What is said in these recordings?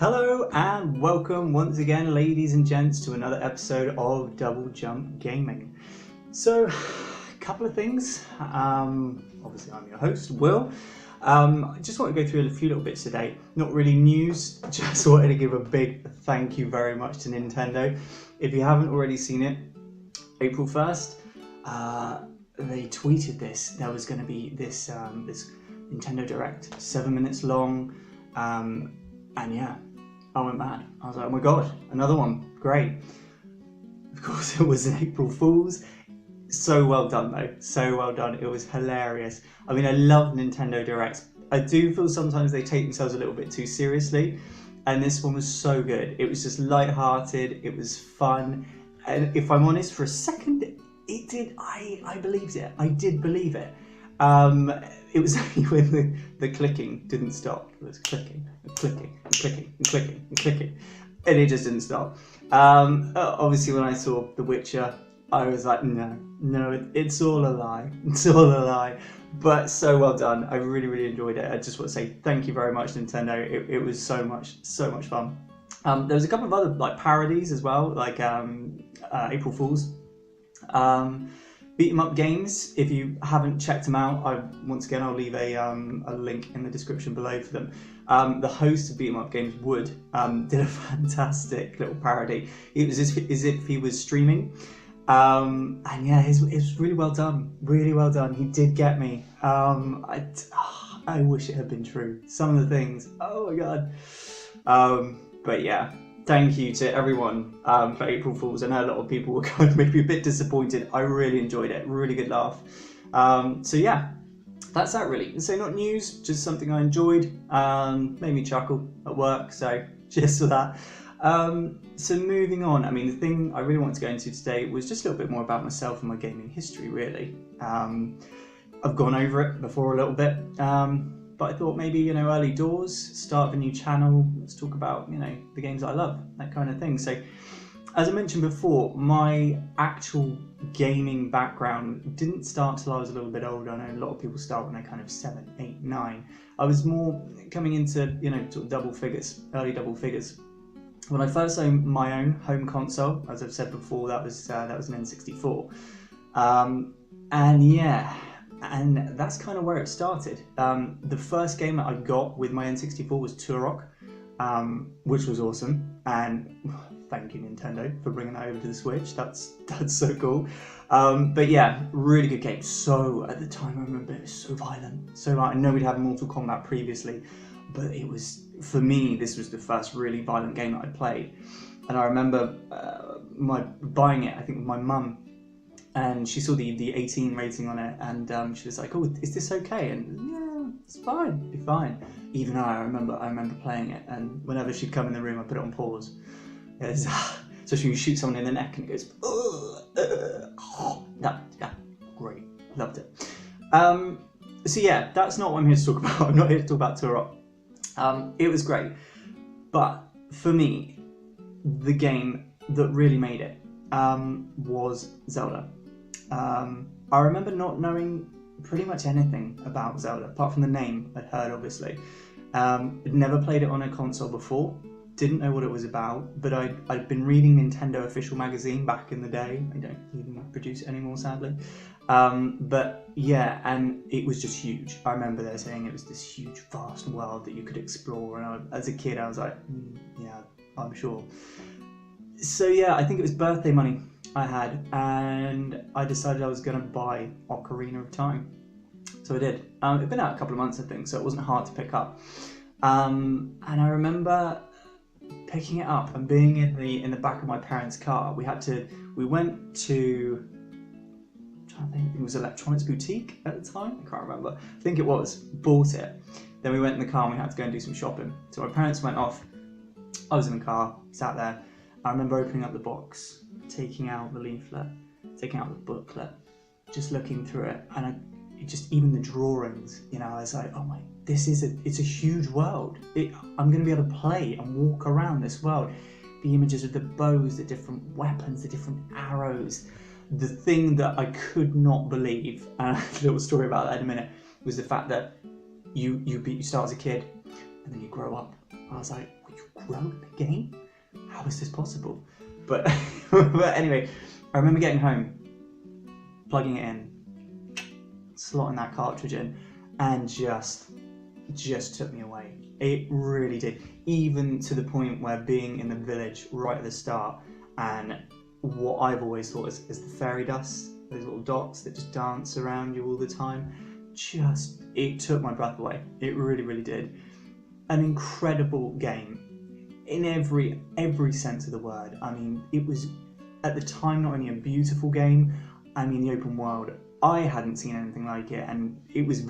Hello and welcome once again, ladies and gents, to another episode of Double Jump Gaming. So, a couple of things. Obviously, I'm your host, Will. I just want to go through a few little bits today. Not really news, just wanted to give a big thank you very much to Nintendo. If you haven't already seen it, April 1st, they tweeted this. There was going to be this Nintendo Direct, 7 minutes long. And yeah, I went mad. I was like, oh my god, another one, great. Of course, it was an April Fool's. So well done though, so well done. It was hilarious. I mean, I love Nintendo Directs. I do feel sometimes they take themselves a little bit too seriously, and this one was so good. It was just light-hearted, it was fun, and if I'm honest, for a second, it did, I believed it. I did believe it. It was only when the clicking didn't stop. It was clicking and clicking and clicking and clicking and clicking, and it just didn't stop. Obviously, when I saw The Witcher, I was like, no, it's all a lie. It's all a lie. But so well done. I really, really enjoyed it. I just want to say thank you very much, Nintendo. It was so much fun. There was a couple of other parodies as well, like April Fools. Beatemup games. If you haven't checked them out, once again I'll leave a link in the description below for them. The host of Beatemup Games, Wood, did a fantastic little parody. It was as if he was streaming, and yeah, it was really well done. Really well done. He did get me. I wish it had been true. Some of the things. Oh my god. But yeah. Thank you to everyone for April Fools. I know a lot of people were kind of maybe a bit disappointed. I really enjoyed it. Really good laugh. So yeah, that's that really. So not news, just something I enjoyed. Made me chuckle at work. So just for that. So moving on. I mean, the thing I really wanted to go into today was just a little bit more about myself and my gaming history, really. I've gone over it before a little bit. But I thought maybe, early doors, start of a new channel, let's talk about, the games I love, that kind of thing. So, as I mentioned before, my actual gaming background didn't start till I was a little bit older. I know a lot of people start when they're kind of 7, 8, 9. I was more coming into, sort of double figures, early double figures. When I first owned my own home console, as I've said before, that was an N64. And yeah. And that's kind of where it started. The first game that I got with my N64 was Turok, which was awesome. And thank you, Nintendo, for bringing that over to the Switch. That's so cool. But yeah, really good game. So at the time, I remember it was so violent. So I know we'd had Mortal Kombat previously, but it was, for me, this was the first really violent game that I played. And I remember buying it, I think, with my mum. And she saw the 18 rating on it, and she was like, "Oh, is this okay?" And yeah, it's fine, it'll be fine. Even I remember playing it, and whenever she'd come in the room, I put it on pause. So she would shoot someone in the neck, and it goes, yeah, great, loved it. So yeah, that's not what I'm here to talk about. I'm not here to talk about Turok. It was great, but for me, the game that really made it was Zelda. I remember not knowing pretty much anything about Zelda, apart from the name I'd heard, obviously. I'd never played it on a console before, didn't know what it was about, but I'd been reading Nintendo Official Magazine back in the day. I don't even produce it anymore, sadly. But yeah, and it was just huge. I remember they saying it was this huge, vast world that you could explore, and as a kid I was like, yeah, I'm sure. So yeah, I think it was birthday money I had, and I decided I was going to buy Ocarina of Time. So I did. It'd been out a couple of months, I think, so it wasn't hard to pick up. And I remember picking it up and being in the back of my parents' car. We went to, I'm trying to think, it was Electronics Boutique at the time. I can't remember. I think it was. Bought it. Then we went in the car and we had to go and do some shopping. So my parents went off. I was in the car, sat there. I remember opening up the box, taking out the leaflet, taking out the booklet, just looking through it, and even the drawings, I was like, oh my, it's a huge world. I'm going to be able to play and walk around this world. The images of the bows, the different weapons, the different arrows. The thing that I could not believe, and a little story about that in a minute, was the fact that you start as a kid, and then you grow up, I was like, well, you wrote a game? How is this possible? But, but anyway, I remember getting home, plugging it in, slotting that cartridge in, and just took me away. It really did. Even to the point where being in the village right at the start, and what I've always thought is the fairy dust, those little dots that just dance around you all the time, it took my breath away. It really, really did. An incredible game in every sense of the word. I mean, it was at the time not only a beautiful game, I mean, the open world, I hadn't seen anything like it, and it was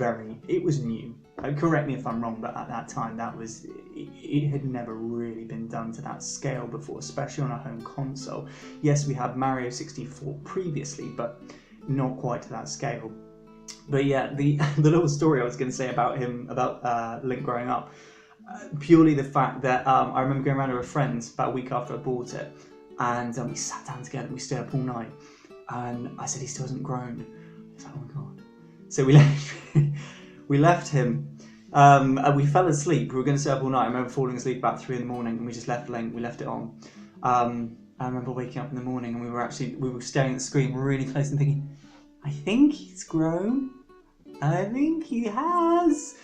new. Correct me if I'm wrong, but at that time, it had never really been done to that scale before, especially on a home console. Yes, we had Mario 64 previously, but not quite to that scale. But yeah, the little story I was going to say about him, about Link growing up, purely the fact that I remember going around with a friend about a week after I bought it, and we sat down together, we stayed up all night, and I said he still hasn't grown. He's like, oh my god. So we left him, and we fell asleep. We were going to stay up all night. I remember falling asleep about 3 in the morning, and we just left Link, we left it on. I remember waking up in the morning, and we were staring at the screen really close and thinking, I think he's grown. I think he has.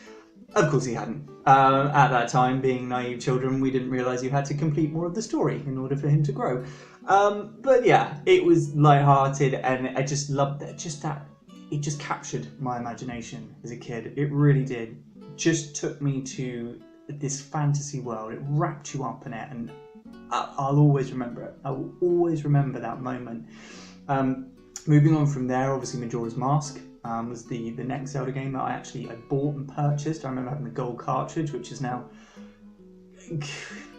Of course he hadn't. At that time, being naive children, we didn't realise you had to complete more of the story in order for him to grow. But yeah, it was light-hearted, and I just loved it. It just captured my imagination as a kid. It really did. Just took me to this fantasy world. It wrapped you up in it, and I'll always remember it. I will always remember that moment. Moving on from there, obviously Majora's Mask was the next Zelda game that I bought and purchased. I remember having the gold cartridge, which is now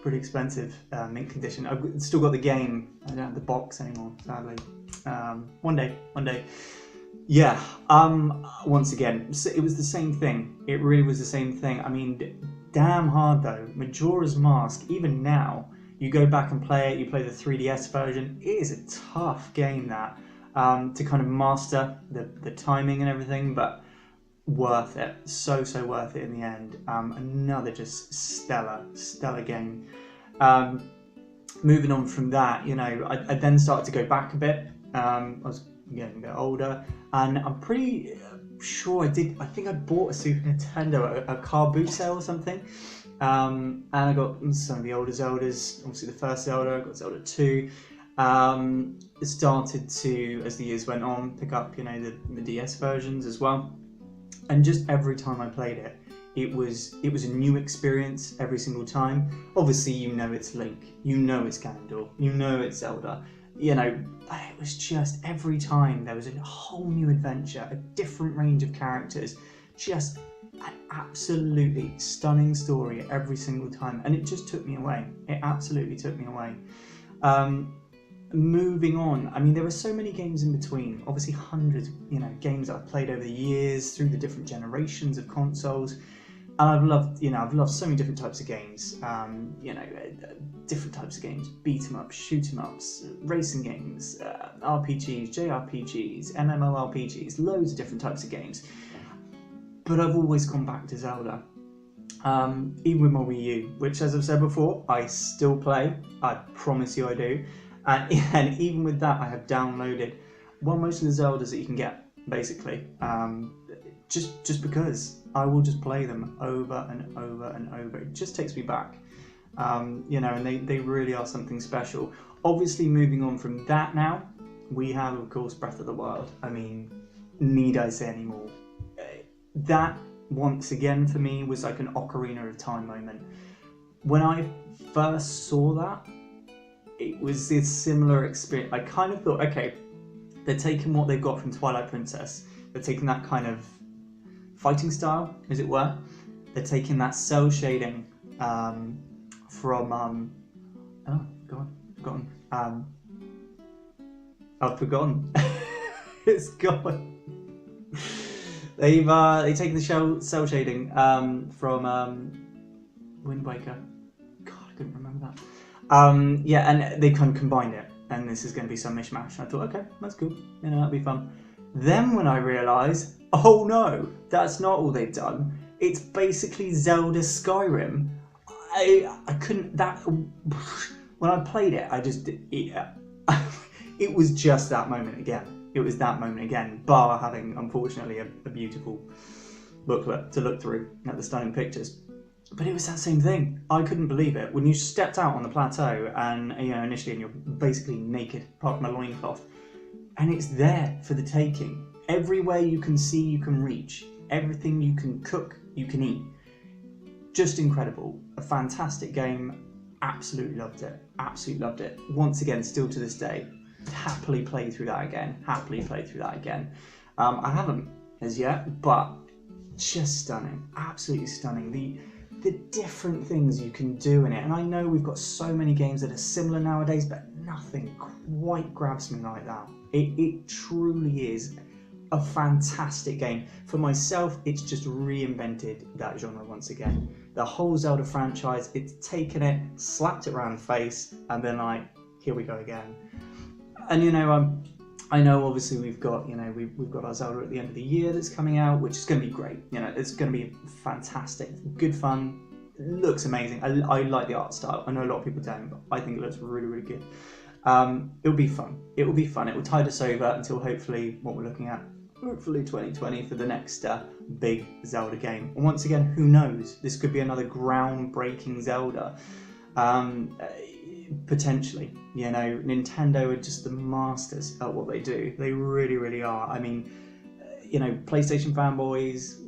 pretty expensive, mint condition. I've still got the game. I don't have the box anymore, sadly. One day. Yeah, once again, it was the same thing. It really was the same thing. I mean, damn hard though. Majora's Mask, even now, you go back and play it, you play the 3DS version, it is a tough game that, to kind of master the timing and everything, but worth it. So worth it in the end. Another just stellar game. Moving on from that, you know, I then started to go back a bit. I was getting a bit older, and I'm pretty sure I think I bought a Super Nintendo at a car boot sale or something. And I got some of the older Zeldas, obviously the first Zelda, I got Zelda 2. It started to, as the years went on, pick up, you know, the DS versions as well. And just every time I played it, it was a new experience every single time. Obviously, you know it's Link, you know it's Ganondorf, you know it's Zelda. You know, it was just every time there was a whole new adventure, a different range of characters, just an absolutely stunning story every single time, and it just took me away. It absolutely took me away. Moving on, I mean, there were so many games in between, obviously hundreds, you know, games that I've played over the years through the different generations of consoles, and I've loved so many different types of games. You know, different types of games: beat 'em ups, shoot 'em ups, racing games, RPGs, JRPGs, MMORPGs, loads of different types of games. But I've always gone back to Zelda. Even with my Wii U, which, as I've said before, I still play. I promise you I do. And even with that, I have downloaded most of the Zeldas that you can get, basically. Just because I will just play them over and over and over. It just takes me back. You know, and they really are something special. Obviously, moving on from that now, we have, of course, Breath of the Wild. I mean, need I say any more? That, once again, for me, was like an Ocarina of Time moment. When I first saw that, it was this similar experience. I kind of thought, okay, they're taking what they've got from Twilight Princess. They're taking that kind of fighting style, as it were. They're taking that cell shading from... oh, forgotten. I've forgotten. It's gone. They've taken the cell shading from Wind Waker. God, I couldn't remember that. Yeah, and they kind of combined it, and this is going to be some mishmash. I thought, okay, that's cool. You know, that'll be fun. Then when I realised, oh no, that's not all they've done. It's basically Zelda Skyrim. I couldn't, that, when I played it, it was just that moment again. It was that moment again, bar having, unfortunately, a beautiful booklet to look through at the stunning pictures. But it was that same thing. I couldn't believe it. When you stepped out on the plateau and, initially, and you're basically naked, apart from a loincloth, and it's there for the taking. Everywhere you can see, you can reach. Everything you can cook, you can eat. Just incredible. A fantastic game. Absolutely loved it. Absolutely loved it. Once again, still to this day, happily play through that again. Happily play through that again. I haven't as yet, but just stunning. Absolutely stunning. The different things you can do in it. And I know we've got so many games that are similar nowadays, but nothing quite grabs me like that. It truly is a fantastic game. For myself, it's just reinvented that genre once again. The whole Zelda franchise, it's taken it, slapped it around the face, and then like, here we go again. And I know obviously we've got, we've got our Zelda at the end of the year that's coming out, which is going to be great. It's going to be fantastic, good fun, looks amazing. I like the art style. I know a lot of people don't, but I think it looks really, really good. It'll be fun. It will be fun. It will tide us over until hopefully what we're looking at, hopefully 2020 for the next big Zelda game. And once again, who knows? This could be another groundbreaking Zelda. Potentially, Nintendo are just the masters at what they do. They really, really are. I mean, PlayStation fanboys,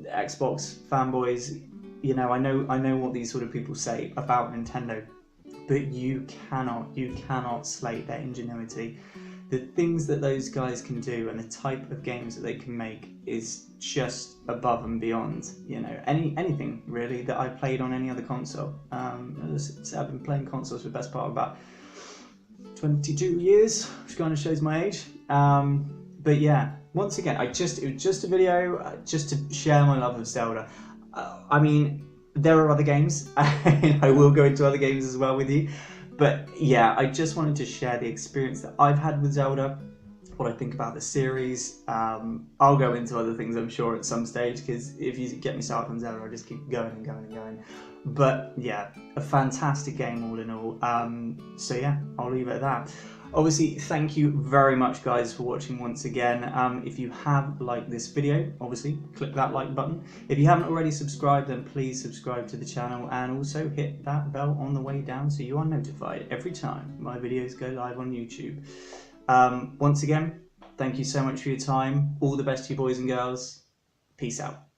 Xbox fanboys, I know what these sort of people say about Nintendo, but you cannot slate their ingenuity. The things that those guys can do and the type of games that they can make is just above and beyond, anything really that I've played on any other console. I've been playing consoles for the best part of about 22 years, which kind of shows my age. But yeah, once again, it was just a video just to share my love of Zelda. I mean, there are other games. I will go into other games as well with you. But yeah, I just wanted to share the experience that I've had with Zelda, what I think about the series. I'll go into other things, I'm sure, at some stage, because if you get me started on Zelda, I'll just keep going and going and going. But yeah, a fantastic game all in all. So yeah, I'll leave it at that. Obviously, thank you very much, guys, for watching once again. If you have liked this video, obviously, click that like button. If you haven't already subscribed, then please subscribe to the channel and also hit that bell on the way down so you are notified every time my videos go live on YouTube. Once again, thank you so much for your time. All the best to you, boys and girls. Peace out.